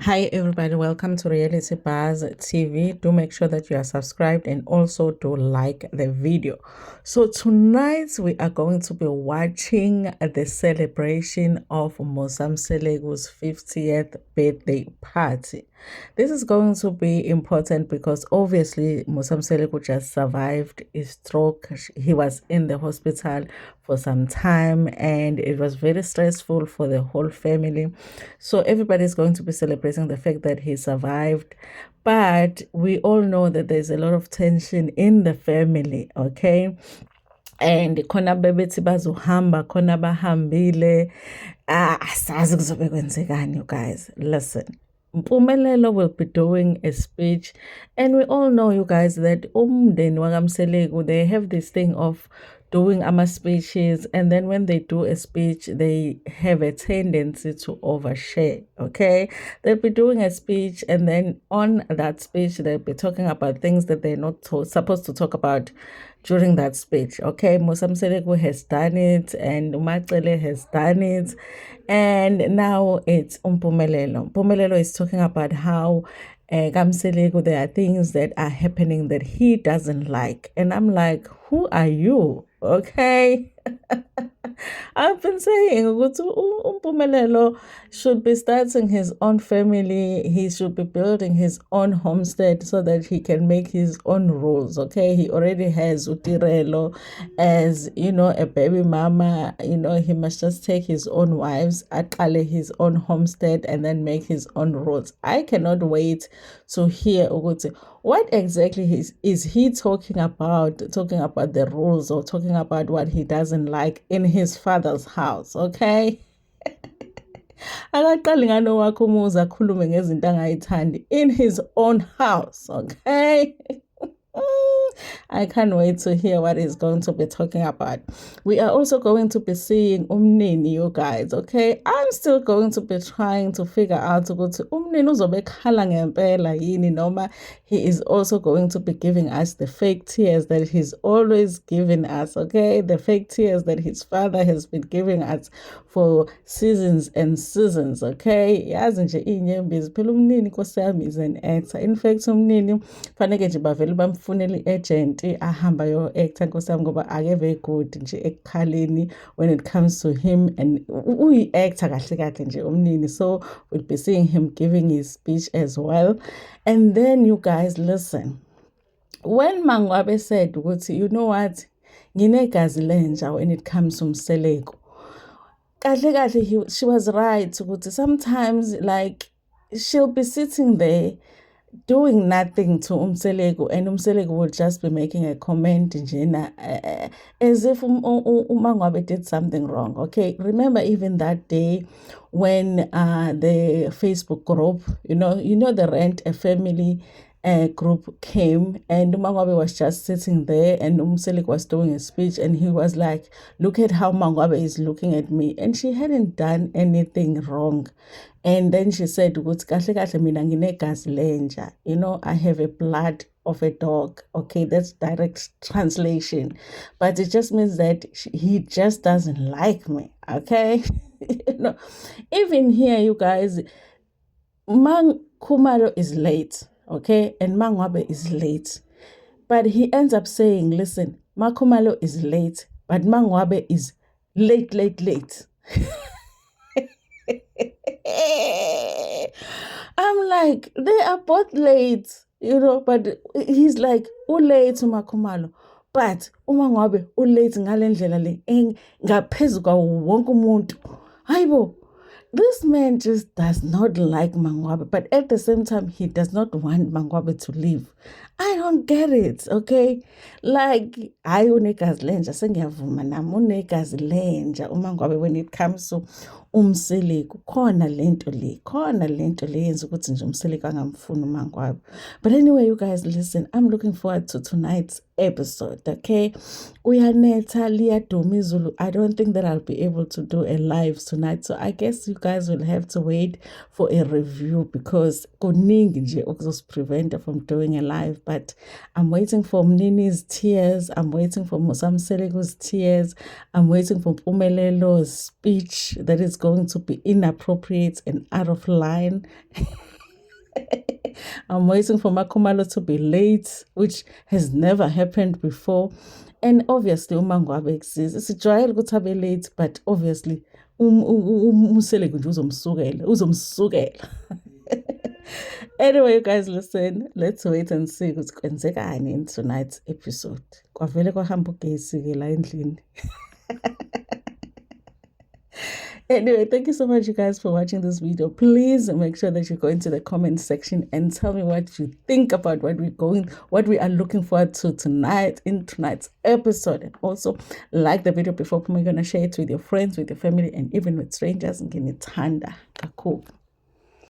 Hi everybody, welcome to Reality Buzz TV. Do make sure that you are subscribed and also do like the video. So tonight we are going to be watching the celebration of Musam Selegu's 50th birthday party. This is going to be important because obviously Musam Selegu just survived a stroke. He was in the hospital for some time and it was very stressful for the whole family. So everybody is going to be celebrating the fact that he survived. But we all know that there's a lot of tension in the family, okay? And khona bebethi bazohamba khona bahambile asazi kuzobe kwenzekani, you guys. Listen, Mpumelelo will be doing a speech, and we all know, you guys, that umndeni wakamseleku, they have this thing of doing speeches, and then when they do a speech they have a tendency to overshare. Okay, they'll be doing a speech, and then on that speech they'll be talking about things that they're not supposed to talk about during that speech. Okay, Musam Seleku has done it and Umacele has done it, and now it's Mpumelelo. Mpumelelo is talking about how Kamseleku, there are things that are happening that he doesn't like. And I'm like, who are you? Okay. I've been saying Mpumelelo should be starting his own family. He should be building his own homestead so that he can make his own rules. Okay, he already has Utirelo as a baby mama. He must just take his own wives, akale his own homestead, and then make his own rules. I cannot wait to hear ukuthi what exactly is he talking about the rules, or talking about what he doesn't like in his father's house. Okay. Akaqali ngano wakho umuzi akhulume ngezinto angayithandi in his own house. Okay. I can't wait to hear what he's going to be talking about. We are also going to be seeing Umnini, you guys, okay? I'm still going to be trying to figure out ukuthi Umnini uzobe khala ngempela yini, noma he is also going to be giving us the fake tears that he's always giving us, okay? The fake tears that his father has been giving us for seasons and seasons, okay? Yazi nje inyembezi phela Umnini Nkosi yami is an actor. In fact, Umnini faneke nje bavele bamfunele i-agent ahamba yo-actor Nkosi yami, ngoba akeve good nje ekukhaleni when it comes to him, and uyi-actor kahle kahle nje Umnini. So we'll be seeing him giving his speech as well. And then you guys, listen, when Mangwabe said ukuthi, you know what, nginegazi lenja when it comes to Mseleku, kahle kahle she was right ukuthi sometimes like she'll be sitting there doing nothing to Umseleku, and Umseleku will just be making a comment as if Mangwabe did something wrong. Okay, remember even that day when the Facebook group, the Rent a Family group came, and Mangwabe was just sitting there, and Umseleku was doing a speech, and he was like, look at how Mangwabe is looking at me, and she hadn't done anything wrong. And then she said, I have a blood of a dog. Okay, that's direct translation. But it just means that he just doesn't like me. Okay. Even here, you guys, Mang Khumalo is late. Okay, and Mangwabe is late. But he ends up saying, listen, Mang Khumalo is late, but Mangwabe is late. I'm like, they are both late, but he's like, late Mang Khumalo, but uMangwabe late ngale ndlela le ngaphezu kwawo wonke umuntu. Hayibo, this man just does not like Mangwabe, but at the same time, he does not want Mangwabe to leave. I don't get it, okay? Like, I unegazi lenja, sengiyavuma nami unegazi lenja uMangwabe when it comes to Umseleku. Khona lento le yenza ukuthi nje Umseleku angamfuni uMangwabe. But anyway, you guys, listen, I'm looking forward to tonight's episode, okay? Uyanetha liyaduma izulu. I don't think that I'll be able to do a live tonight, so I guess you guys will have to wait for a review because kuningi nje okuzosipreventa from doing a live. But I'm waiting for Mnini's tears, I'm waiting for Musam Seleku's tears, I'm waiting for Mpumelel's speech that is going to be inappropriate and out of line. I'm waiting for Makhumalo to be late, which has never happened before. And obviously, uMangwabe exists. Sijwayele ukuthi abe late, but obviously, uSelegu nje uzomsukela. Anyway, you guys, listen. Let's wait and see what's kwenzekani in tonight's episode. Kwavele kwahamba ugesi-ke la endlini. Anyway, thank you so much, you guys, for watching this video. Please make sure that you go into the comment section and tell me what you think about what we are looking forward to tonight in tonight's episode. And also like the video before you're gonna share it with your friends, with your family, and even with strangers. Nginithanda kakhulu.